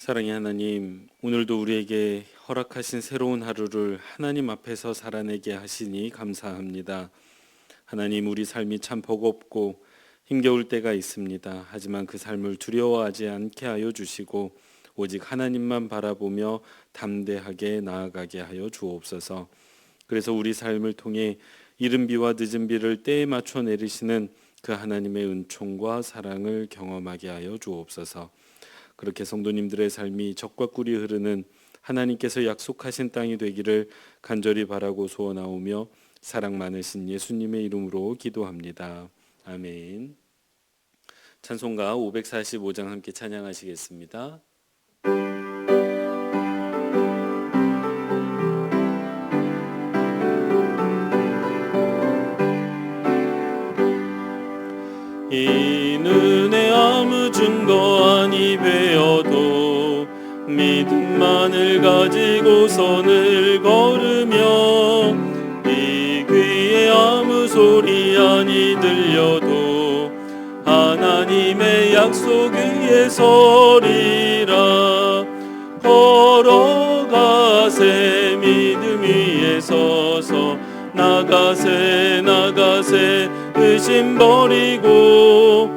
사랑의 하나님, 오늘도 우리에게 허락하신 새로운 하루를 하나님 앞에서 살아내게 하시니 감사합니다. 하나님, 우리 삶이 참 버겁고 힘겨울 때가 있습니다. 하지만 그 삶을 두려워하지 않게 하여 주시고 오직 하나님만 바라보며 담대하게 나아가게 하여 주옵소서. 그래서 우리 삶을 통해 이른 비와 늦은 비를 때에 맞춰 내리시는 그 하나님의 은총과 사랑을 경험하게 하여 주옵소서. 그렇게 성도님들의 삶이 적과 꿀이 흐르는 하나님께서 약속하신 땅이 되기를 간절히 바라고 소원하오며 사랑 많으신 예수님의 이름으로 기도합니다. 아멘. 찬송가 545장 함께 찬양하시겠습니다. 이 눈에 아무 증거 아니 배어도 믿음만을 가지고 선을 걸으며 이 귀에 아무 소리 아니 들려도 하나님의 약속 위에 서리라. 걸어가세 믿음 위에 서서 나가세 의심 버리고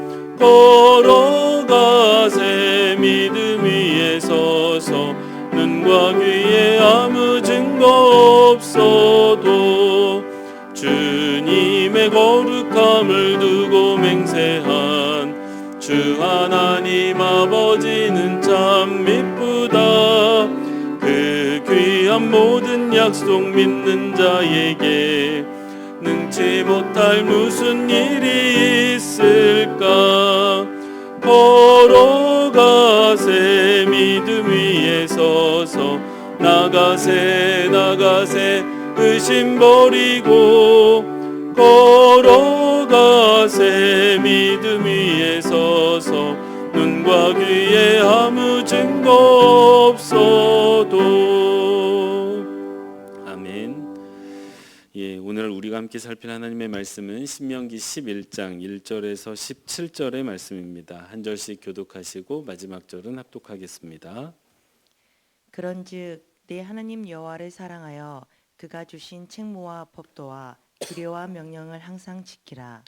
걸어가세 믿음 위에 서서 눈과 귀에 아무 증거 없어도 주님의 거룩함을 두고 맹세한 주 하나님 아버지는 참 미쁘다. 그 귀한 모든 약속 믿는 자에게 능치 못할 무슨 일이 있을까. 걸어가세 믿음 위에 서서 나가세 의심 버리고 걸어가세 믿음 위에 서서 눈과 귀에 아무 증거 없어도. 아멘. 오늘 우리가 함께 살필 하나님의 말씀은 신명기 11장 1절에서 17절의 말씀입니다. 한 절씩 교독하시고 마지막 절은 합독하겠습니다. 그런즉 내 하나님 여호와를 사랑하여 그가 주신 책무와 법도와 규례와 명령을 항상 지키라.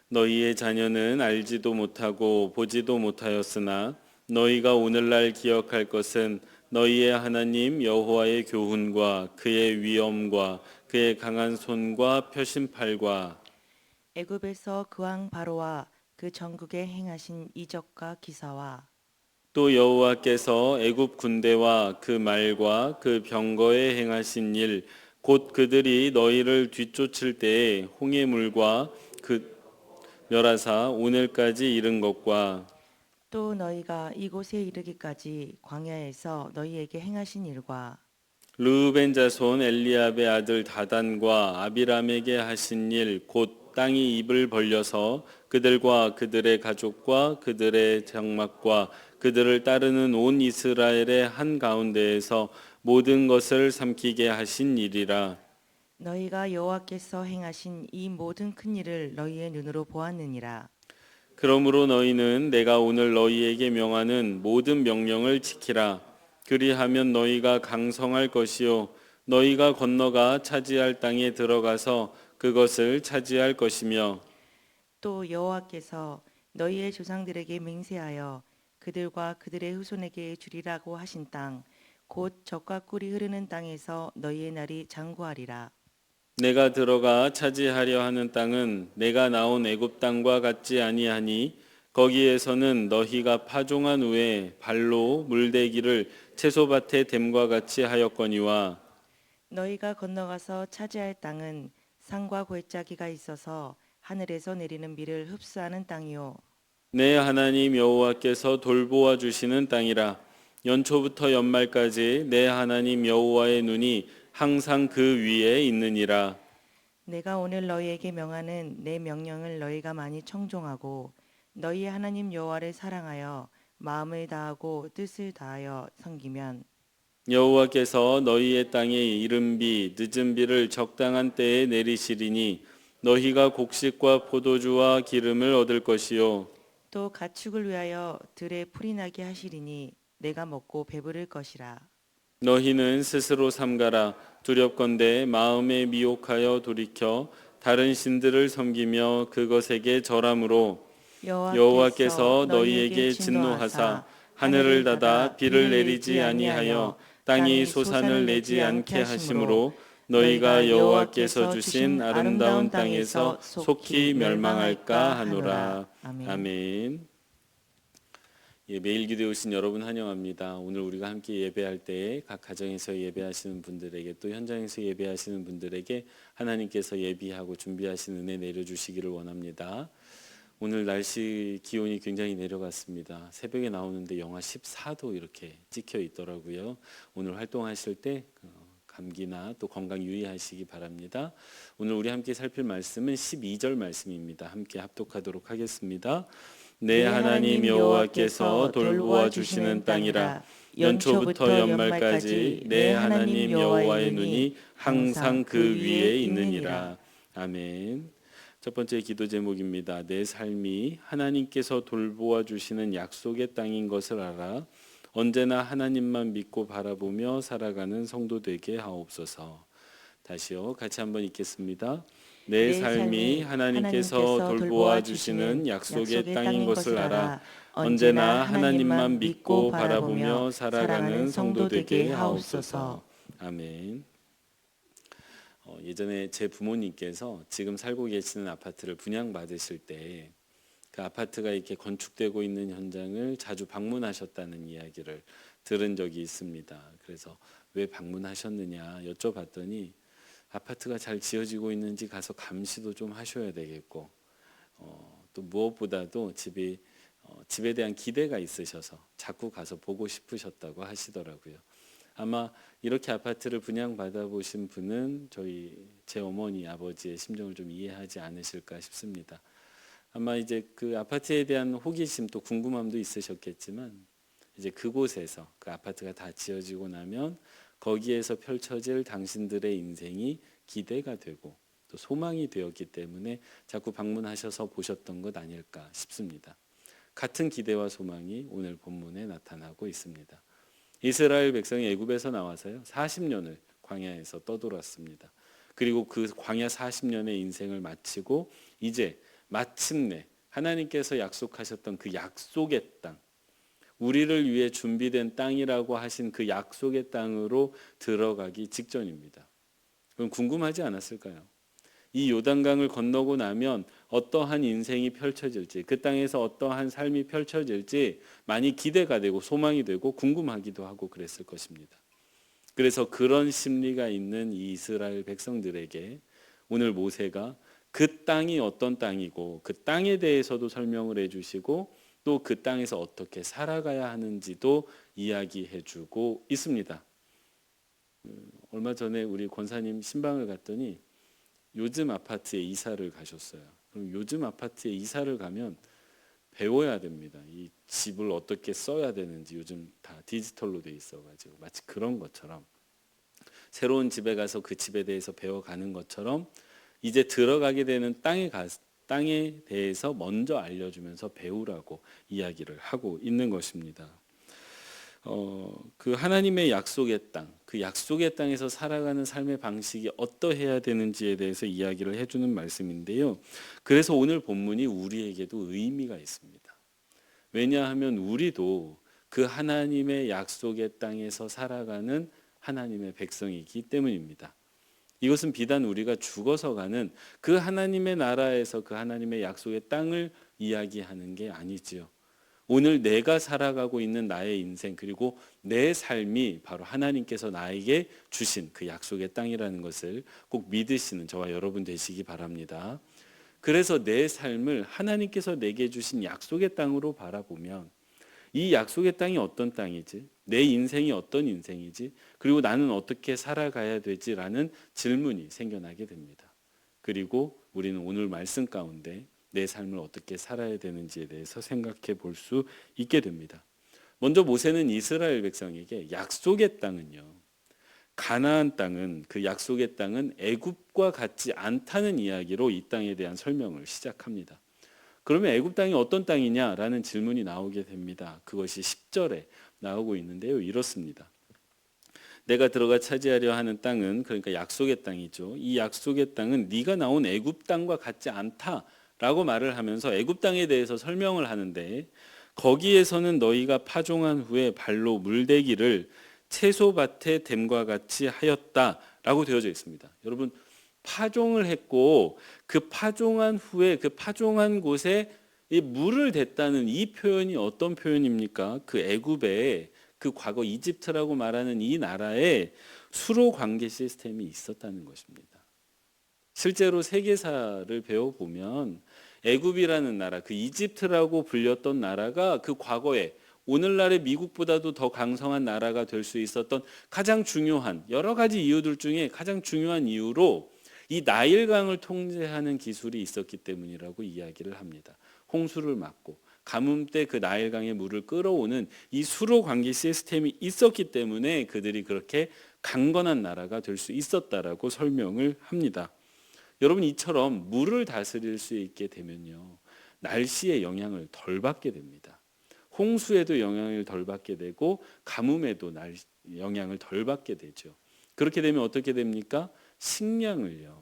너희의 자녀는 알지도 못하고 보지도 못하였으나 너희가 오늘날 기억할 것은 너희의 하나님 여호와의 교훈과 그의 위엄과 그의 강한 손과 펴신 팔과 애굽에서 그 왕 바로와 그 전국에 행하신 이적과 기사와 또 여호와께서 애굽 군대와 그 말과 그 병거에 행하신 일 곧 그들이 너희를 뒤쫓을 때에 홍해물과 그 멸하사 오늘까지 이른 것과 또 너희가 이곳에 이르기까지 광야에서 너희에게 행하신 일과 르우벤 자손 엘리압의 아들 다단과 아비람에게 하신 일 곧 땅이 입을 벌려서 그들과 그들의 가족과 그들의 장막과 그들을 따르는 온 이스라엘의 한 가운데에서 모든 것을 삼키게 하신 일이라. 너희가 여호와께서 행하신 이 모든 큰 일을 너희의 눈으로 보았느니라. 그러므로 너희는 내가 오늘 너희에게 명하는 모든 명령을 지키라. 그리하면 너희가 강성할 것이요 너희가 건너가 차지할 땅에 들어가서 그것을 차지할 것이며 또 여호와께서 너희의 조상들에게 맹세하여 그들과 그들의 후손에게 주리라고 하신 땅 곧 젖과 꿀이 흐르는 땅에서 너희의 날이 장구하리라. 내가 들어가 차지하려 하는 땅은 내가 나온 애굽 땅과 같지 아니하니 거기에서는 너희가 파종한 후에 발로 물대기를 채소밭에 댐과 같이 하였거니와 너희가 건너가서 차지할 땅은 산과 골짜기가 있어서 하늘에서 내리는 비를 흡수하는 땅이요 내 하나님 여호와께서 돌보아 주시는 땅이라. 연초부터 연말까지 내 하나님 여호와의 눈이 항상 그 위에 있느니라. 내가 오늘 너희에게 명하는 내 명령을 너희가 많이 청종하고 너희의 하나님 여호와를 사랑하여 마음을 다하고 뜻을 다하여 섬기면 여호와께서 너희의 땅에 이른 비 늦은 비를 적당한 때에 내리시리니 너희가 곡식과 포도주와 기름을 얻을 것이요 또 가축을 위하여 들에 풀이 나게 하시리니 내가 먹고 배부를 것이라. 너희는 스스로 삼가라. 두렵건대 마음에 미혹하여 돌이켜 다른 신들을 섬기며 그것에게 절함으로 여호와께서 너희에게 진노하사 하늘을 닫아 비를 내리지 아니하여 땅이 소산을 내지 않게 하심으로 너희가 여호와께서 주신 아름다운 땅에서 속히 멸망할까 하노라. 아멘. 예, 매일 기도에 오신 여러분 환영합니다. 오늘 우리가 함께 예배할 때에 각 가정에서 예배하시는 분들에게 또 현장에서 예배하시는 분들에게 하나님께서 예비하고 준비하신 은혜 내려주시기를 원합니다. 오늘 날씨 기온이 굉장히 내려갔습니다. 새벽에 나오는데 영하 14도 이렇게 찍혀 있더라고요. 오늘 활동하실 때 감기나 또 건강 유의하시기 바랍니다. 오늘 우리 함께 살필 말씀은 12절 말씀입니다. 함께 합독하도록 하겠습니다. 내 하나님 여호와께서 돌보아 주시는 땅이라. 연초부터 연말까지 내 하나님 여호와의 눈이 항상 그 위에 있느니라. 아멘. 첫 번째 기도 제목입니다. 내 삶이 하나님께서 돌보아 주시는 약속의 땅인 것을 알아 언제나 하나님만 믿고 바라보며 살아가는 성도 되게 하옵소서. 다시요. 같이 한번 읽겠습니다. 내 삶이 하나님께서 돌보아 주시는 약속의 땅인 것을 알아 언제나 하나님만 믿고 바라보며 살아가는 성도 되게 하옵소서. 아멘. 예전에 제 부모님께서 지금 살고 계시는 아파트를 분양받으실 때 그 아파트가 이렇게 건축되고 있는 현장을 자주 방문하셨다는 이야기를 들은 적이 있습니다. 그래서 왜 방문하셨느냐 여쭤봤더니 아파트가 잘 지어지고 있는지 가서 감시도 좀 하셔야 되겠고 또 무엇보다도 집에 대한 기대가 있으셔서 자꾸 가서 보고 싶으셨다고 하시더라고요. 아마 이렇게 아파트를 분양받아 보신 분은 제 어머니 아버지의 심정을 좀 이해하지 않으실까 싶습니다. 아마 이제 그 아파트에 대한 호기심 또 궁금함도 있으셨겠지만 이제 그곳에서 그 아파트가 다 지어지고 나면 거기에서 펼쳐질 당신들의 인생이 기대가 되고 또 소망이 되었기 때문에 자꾸 방문하셔서 보셨던 것 아닐까 싶습니다. 같은 기대와 소망이 오늘 본문에 나타나고 있습니다. 이스라엘 백성이 애굽에서 나와서요 40년을 광야에서 떠돌았습니다. 그리고 그 광야 40년의 인생을 마치고 이제 마침내 하나님께서 약속하셨던 그 약속의 땅, 우리를 위해 준비된 땅이라고 하신 그 약속의 땅으로 들어가기 직전입니다. 그럼 궁금하지 않았을까요? 이 요단강을 건너고 나면 어떠한 인생이 펼쳐질지, 그 땅에서 어떠한 삶이 펼쳐질지 많이 기대가 되고 소망이 되고 궁금하기도 하고 그랬을 것입니다. 그래서 그런 심리가 있는 이 이스라엘 백성들에게 오늘 모세가 그 땅이 어떤 땅이고 그 땅에 대해서도 설명을 해주시고 또 그 땅에서 어떻게 살아가야 하는지도 이야기해주고 있습니다. 얼마 전에 우리 권사님 신방을 갔더니 요즘 아파트에 이사를 가셨어요. 그럼 요즘 아파트에 이사를 가면 배워야 됩니다. 이 집을 어떻게 써야 되는지 요즘 다 디지털로 돼 있어가지고 마치 그런 것처럼 새로운 집에 가서 그 집에 대해서 배워가는 것처럼 이제 들어가게 되는 땅에 대해서 먼저 알려주면서 배우라고 이야기를 하고 있는 것입니다. 그 하나님의 약속의 땅, 그 약속의 땅에서 살아가는 삶의 방식이 어떠해야 되는지에 대해서 이야기를 해주는 말씀인데요. 그래서 오늘 본문이 우리에게도 의미가 있습니다. 왜냐하면 우리도 그 하나님의 약속의 땅에서 살아가는 하나님의 백성이기 때문입니다. 이것은 비단 우리가 죽어서 가는 그 하나님의 나라에서 그 하나님의 약속의 땅을 이야기하는 게 아니지요. 오늘 내가 살아가고 있는 나의 인생 그리고 내 삶이 바로 하나님께서 나에게 주신 그 약속의 땅이라는 것을 꼭 믿으시는 저와 여러분 되시기 바랍니다. 그래서 내 삶을 하나님께서 내게 주신 약속의 땅으로 바라보면 이 약속의 땅이 어떤 땅이지? 내 인생이 어떤 인생이지? 그리고 나는 어떻게 살아가야 되지라는 질문이 생겨나게 됩니다. 그리고 우리는 오늘 말씀 가운데 내 삶을 어떻게 살아야 되는지에 대해서 생각해 볼 수 있게 됩니다. 먼저 모세는 이스라엘 백성에게 약속의 땅은요. 가나안 땅은 그 약속의 땅은 애굽과 같지 않다는 이야기로 이 땅에 대한 설명을 시작합니다. 그러면 애굽 땅이 어떤 땅이냐라는 질문이 나오게 됩니다. 그것이 10절에 나오고 있는데요. 이렇습니다. 내가 들어가 차지하려 하는 땅은, 그러니까 약속의 땅이죠. 이 약속의 땅은 네가 나온 애굽 땅과 같지 않다라고 말을 하면서 애굽 땅에 대해서 설명을 하는데, 거기에서는 너희가 파종한 후에 발로 물대기를 채소밭에 댐과 같이 하였다라고 되어져 있습니다. 여러분, 파종을 했고 그 파종한 후에 그 파종한 곳에 이 물을 댔다는 이 표현이 어떤 표현입니까? 그 애굽에, 그 과거 이집트라고 말하는 이 나라에 수로 관계 시스템이 있었다는 것입니다. 실제로 세계사를 배워보면 애굽이라는 나라, 그 이집트라고 불렸던 나라가 그 과거에 오늘날의 미국보다도 더 강성한 나라가 될 수 있었던 가장 중요한, 여러 가지 이유들 중에 가장 중요한 이유로 이 나일강을 통제하는 기술이 있었기 때문이라고 이야기를 합니다. 홍수를 막고 가뭄 때 그 나일강의 물을 끌어오는 이 수로 관계 시스템이 있었기 때문에 그들이 그렇게 강건한 나라가 될 수 있었다라고 설명을 합니다. 여러분, 이처럼 물을 다스릴 수 있게 되면요, 날씨의 영향을 덜 받게 됩니다. 홍수에도 영향을 덜 받게 되고 가뭄에도 영향을 덜 받게 되죠. 그렇게 되면 어떻게 됩니까? 식량을요,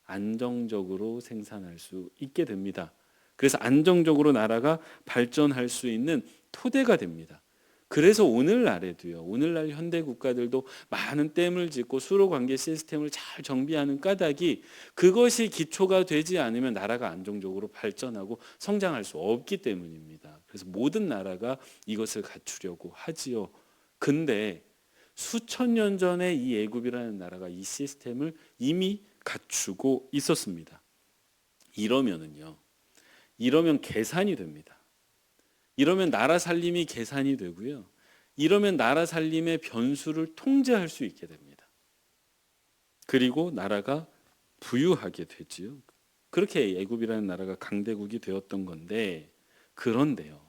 안정적으로 생산할 수 있게 됩니다. 그래서 안정적으로 나라가 발전할 수 있는 토대가 됩니다. 그래서 오늘날에도요, 오늘날 현대 국가들도 많은 댐을 짓고 수로 관계 시스템을 잘 정비하는 까닭이, 그것이 기초가 되지 않으면 나라가 안정적으로 발전하고 성장할 수 없기 때문입니다. 그래서 모든 나라가 이것을 갖추려고 하지요. 근데 수천 년 전에 이 애굽이라는 나라가 이 시스템을 이미 갖추고 있었습니다. 이러면 계산이 됩니다. 이러면 나라 살림이 계산이 되고요. 이러면 나라 살림의 변수를 통제할 수 있게 됩니다. 그리고 나라가 부유하게 되지요. 그렇게 애굽이라는 나라가 강대국이 되었던 건데, 그런데요,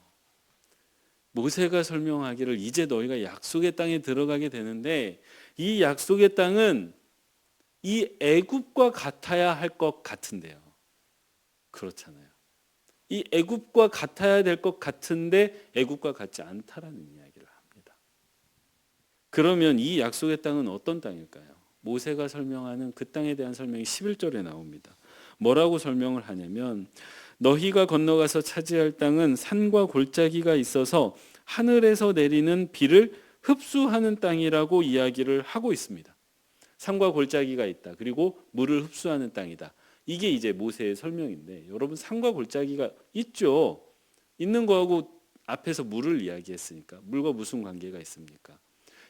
모세가 설명하기를 이제 너희가 약속의 땅에 들어가게 되는데 이 약속의 땅은 이 애굽과 같아야 할 것 같은데요. 그렇잖아요. 이 애굽과 같아야 될 것 같은데 애굽과 같지 않다라는 이야기를 합니다. 그러면 이 약속의 땅은 어떤 땅일까요? 모세가 설명하는 그 땅에 대한 설명이 11절에 나옵니다. 뭐라고 설명을 하냐면, 너희가 건너가서 차지할 땅은 산과 골짜기가 있어서 하늘에서 내리는 비를 흡수하는 땅이라고 이야기를 하고 있습니다. 산과 골짜기가 있다. 그리고 물을 흡수하는 땅이다. 이게 이제 모세의 설명인데, 여러분, 산과 골짜기가 있죠. 있는 거하고 앞에서 물을 이야기했으니까 물과 무슨 관계가 있습니까?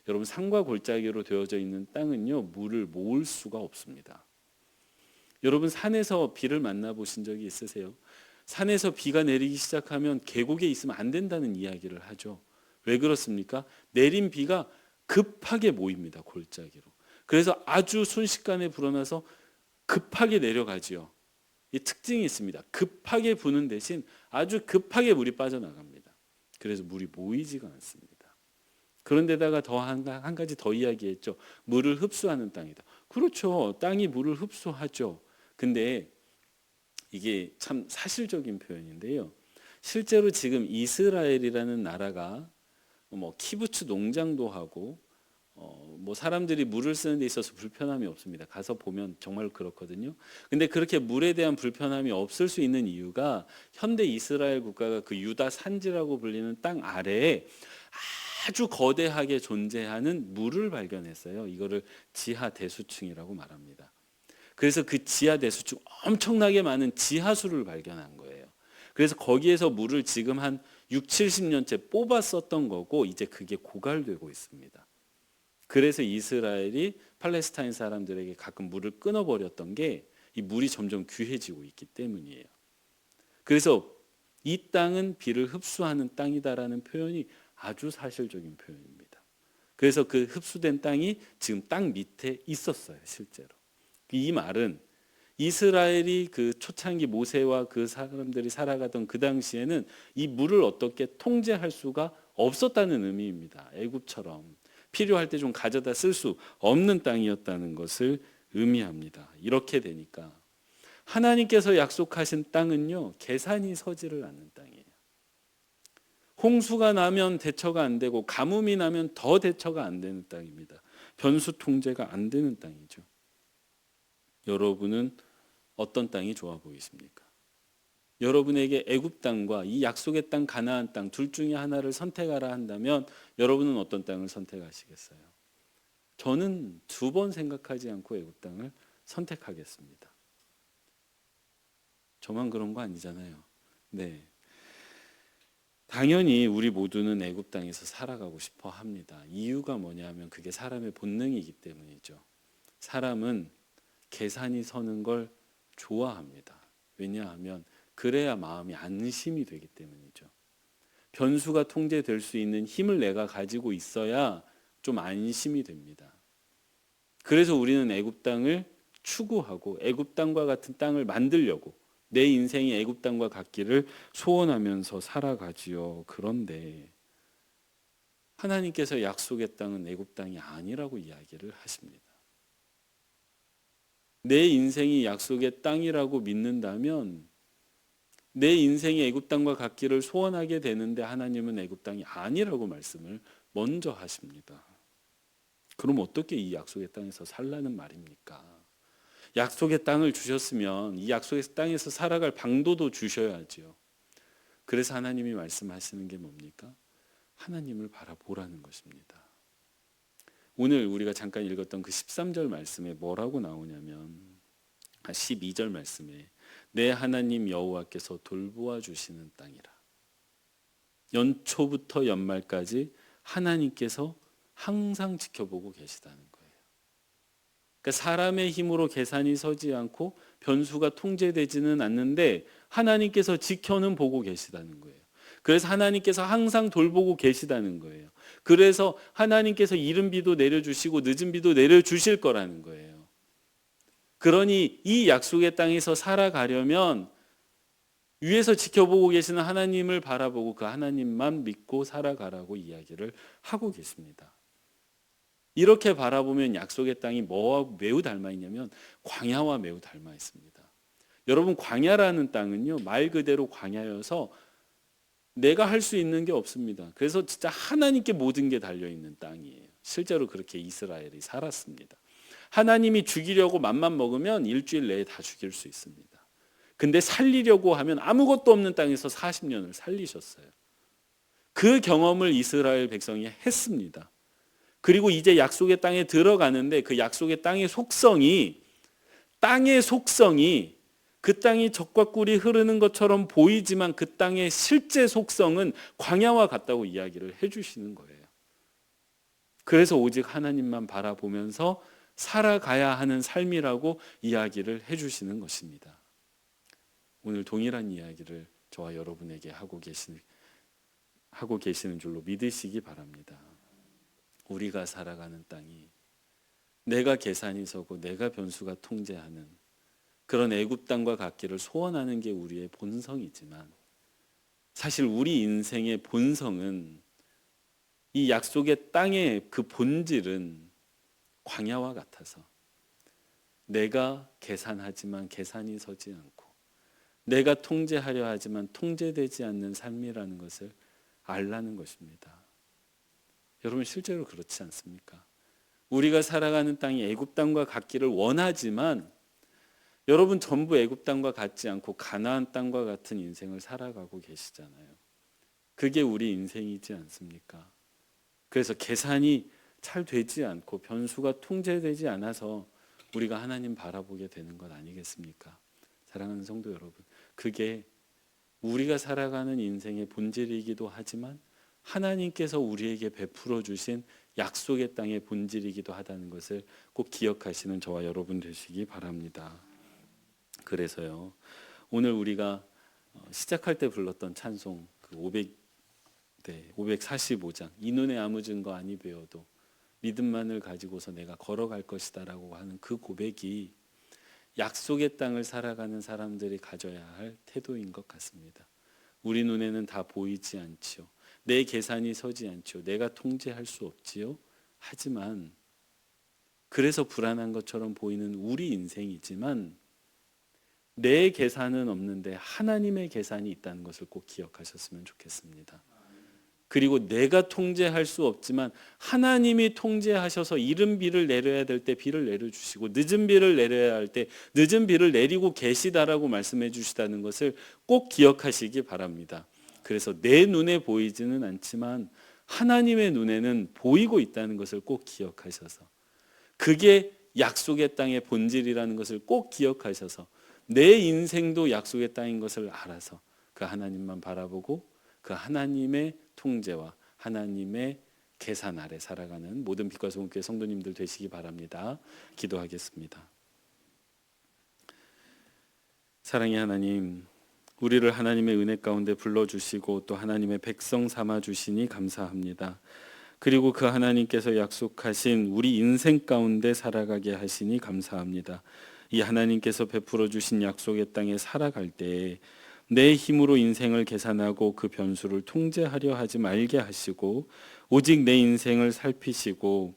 여러분, 산과 골짜기로 되어져 있는 땅은요, 물을 모을 수가 없습니다. 여러분, 산에서 비를 만나보신 적이 있으세요? 산에서 비가 내리기 시작하면 계곡에 있으면 안 된다는 이야기를 하죠. 왜 그렇습니까? 내린 비가 급하게 모입니다, 골짜기로. 그래서 아주 순식간에 불어나서 급하게 내려가지요. 이 특징이 있습니다. 급하게 부는 대신 아주 급하게 물이 빠져나갑니다. 그래서 물이 모이지가 않습니다. 그런데다가 더 한 가지 더 이야기했죠. 물을 흡수하는 땅이다. 그렇죠. 땅이 물을 흡수하죠. 근데 이게 참 사실적인 표현인데요. 실제로 지금 이스라엘이라는 나라가 뭐 키부츠 농장도 하고 뭐 사람들이 물을 쓰는 데 있어서 불편함이 없습니다. 가서 보면 정말 그렇거든요. 근데 그렇게 물에 대한 불편함이 없을 수 있는 이유가, 현대 이스라엘 국가가 그 유다 산지라고 불리는 땅 아래에 아주 거대하게 존재하는 물을 발견했어요. 이거를 지하 대수층이라고 말합니다. 그래서 그 지하 대수층, 엄청나게 많은 지하수를 발견한 거예요. 그래서 거기에서 물을 지금 한 6, 70년째 뽑아 썼던 거고, 이제 그게 고갈되고 있습니다. 그래서 이스라엘이 팔레스타인 사람들에게 가끔 물을 끊어버렸던 게, 이 물이 점점 귀해지고 있기 때문이에요. 그래서 이 땅은 비를 흡수하는 땅이다라는 표현이 아주 사실적인 표현입니다. 그래서 그 흡수된 땅이 지금 땅 밑에 있었어요, 실제로. 이 말은 이스라엘이 그 초창기 모세와 그 사람들이 살아가던 그 당시에는 이 물을 어떻게 통제할 수가 없었다는 의미입니다. 애굽처럼 필요할 때 좀 가져다 쓸 수 없는 땅이었다는 것을 의미합니다. 이렇게 되니까 하나님께서 약속하신 땅은요, 계산이 서지를 않는 땅이에요. 홍수가 나면 대처가 안 되고 가뭄이 나면 더 대처가 안 되는 땅입니다. 변수 통제가 안 되는 땅이죠. 여러분은 어떤 땅이 좋아 보이십니까? 여러분에게 애굽 땅과 이 약속의 땅 가나안 땅 둘 중에 하나를 선택하라 한다면 여러분은 어떤 땅을 선택하시겠어요? 저는 2번 생각하지 않고 애굽 땅을 선택하겠습니다. 저만 그런 거 아니잖아요. 네. 당연히 우리 모두는 애굽 땅에서 살아가고 싶어 합니다. 이유가 뭐냐면 그게 사람의 본능이기 때문이죠. 사람은 계산이 서는 걸 좋아합니다. 왜냐하면 그래야 마음이 안심이 되기 때문이죠. 변수가 통제될 수 있는 힘을 내가 가지고 있어야 좀 안심이 됩니다. 그래서 우리는 애굽 땅을 추구하고 애굽 땅과 같은 땅을 만들려고 내 인생이 애굽 땅과 같기를 소원하면서 살아가지요. 그런데 하나님께서 약속의 땅은 애굽 땅이 아니라고 이야기를 하십니다. 내 인생이 약속의 땅이라고 믿는다면 내 인생이 애굽 땅과 같기를 소원하게 되는데 하나님은 애굽 땅이 아니라고 말씀을 먼저 하십니다. 그럼 어떻게 이 약속의 땅에서 살라는 말입니까? 약속의 땅을 주셨으면 이 약속의 땅에서 살아갈 방도도 주셔야지요. 그래서 하나님이 말씀하시는 게 뭡니까? 하나님을 바라보라는 것입니다. 오늘 우리가 잠깐 읽었던 그 13절 말씀에 뭐라고 나오냐면 12절 말씀에 내 하나님 여호와께서 돌보아 주시는 땅이라. 연초부터 연말까지 하나님께서 항상 지켜보고 계시다는 거예요. 그러니까 사람의 힘으로 계산이 서지 않고 변수가 통제되지는 않는데 하나님께서 지켜는 보고 계시다는 거예요. 그래서 하나님께서 항상 돌보고 계시다는 거예요. 그래서 하나님께서 이른 비도 내려주시고 늦은 비도 내려주실 거라는 거예요. 그러니 이 약속의 땅에서 살아가려면 위에서 지켜보고 계시는 하나님을 바라보고 그 하나님만 믿고 살아가라고 이야기를 하고 계십니다. 이렇게 바라보면 약속의 땅이 뭐와 매우 닮아 있냐면 광야와 매우 닮아 있습니다. 여러분, 광야라는 땅은요, 말 그대로 광야여서 내가 할 수 있는 게 없습니다. 그래서 진짜 하나님께 모든 게 달려있는 땅이에요. 실제로 그렇게 이스라엘이 살았습니다. 하나님이 죽이려고 맘만 먹으면 일주일 내에 다 죽일 수 있습니다. 근데 살리려고 하면 아무것도 없는 땅에서 40년을 살리셨어요. 그 경험을 이스라엘 백성이 했습니다. 그리고 이제 약속의 땅에 들어가는데 그 약속의 땅의 속성이 그 땅이 젖과 꿀이 흐르는 것처럼 보이지만 그 땅의 실제 속성은 광야와 같다고 이야기를 해주시는 거예요. 그래서 오직 하나님만 바라보면서 살아가야 하는 삶이라고 이야기를 해주시는 것입니다. 오늘 동일한 이야기를 저와 여러분에게 하고 계시는 줄로 믿으시기 바랍니다. 우리가 살아가는 땅이 내가 계산이 서고 내가 변수가 통제하는 그런 애굽 땅과 같기를 소원하는 게 우리의 본성이지만 사실 우리 인생의 본성은 이 약속의 땅의 그 본질은 광야와 같아서 내가 계산하지만 계산이 서지 않고 내가 통제하려 하지만 통제되지 않는 삶이라는 것을 알라는 것입니다. 여러분, 실제로 그렇지 않습니까? 우리가 살아가는 땅이 애굽 땅과 같기를 원하지만 여러분 전부 애굽 땅과 같지 않고 가나안 땅과 같은 인생을 살아가고 계시잖아요. 그게 우리 인생이지 않습니까? 그래서 계산이 잘 되지 않고 변수가 통제되지 않아서 우리가 하나님 바라보게 되는 것 아니겠습니까? 사랑하는 성도 여러분, 그게 우리가 살아가는 인생의 본질이기도 하지만 하나님께서 우리에게 베풀어 주신 약속의 땅의 본질이기도 하다는 것을 꼭 기억하시는 저와 여러분 되시기 바랍니다. 그래서요, 오늘 우리가 시작할 때 불렀던 찬송 그 545장 이 눈에 아무 증거 아니 배워도 믿음만을 가지고서 내가 걸어갈 것이다라고 하는 그 고백이 약속의 땅을 살아가는 사람들이 가져야 할 태도인 것 같습니다. 우리 눈에는 다 보이지 않지요. 내 계산이 서지 않지요. 내가 통제할 수 없지요. 하지만 그래서 불안한 것처럼 보이는 우리 인생이지만 내 계산은 없는데 하나님의 계산이 있다는 것을 꼭 기억하셨으면 좋겠습니다. 그리고 내가 통제할 수 없지만 하나님이 통제하셔서 이른 비를 내려야 될 때 비를 내려주시고 늦은 비를 내려야 할 때 늦은 비를 내리고 계시다라고 말씀해 주시다는 것을 꼭 기억하시기 바랍니다. 그래서 내 눈에 보이지는 않지만 하나님의 눈에는 보이고 있다는 것을 꼭 기억하셔서, 그게 약속의 땅의 본질이라는 것을 꼭 기억하셔서 내 인생도 약속의 땅인 것을 알아서 그 하나님만 바라보고 그 하나님의 통제와 하나님의 계산 아래 살아가는 모든 빛과 소금교회 성도님들 되시기 바랍니다. 기도하겠습니다. 사랑의 하나님, 우리를 하나님의 은혜 가운데 불러주시고 또 하나님의 백성 삼아주시니 감사합니다. 그리고 그 하나님께서 약속하신 우리 인생 가운데 살아가게 하시니 감사합니다. 이 하나님께서 베풀어 주신 약속의 땅에 살아갈 때에 내 힘으로 인생을 계산하고 그 변수를 통제하려 하지 말게 하시고 오직 내 인생을 살피시고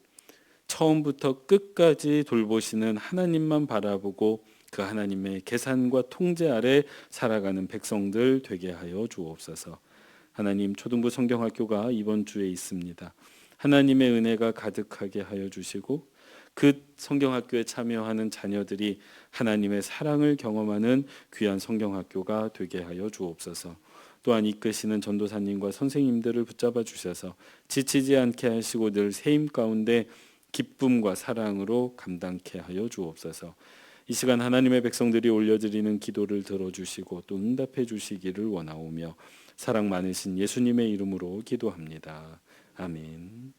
처음부터 끝까지 돌보시는 하나님만 바라보고 그 하나님의 계산과 통제 아래 살아가는 백성들 되게 하여 주옵소서. 하나님, 초등부 성경학교가 이번 주에 있습니다. 하나님의 은혜가 가득하게 하여 주시고 그 성경학교에 참여하는 자녀들이 하나님의 사랑을 경험하는 귀한 성경학교가 되게 하여 주옵소서. 또한 이끄시는 전도사님과 선생님들을 붙잡아 주셔서 지치지 않게 하시고 늘 세임 가운데 기쁨과 사랑으로 감당케 하여 주옵소서. 이 시간 하나님의 백성들이 올려드리는 기도를 들어주시고 또 응답해 주시기를 원하오며 사랑 많으신 예수님의 이름으로 기도합니다. 아멘.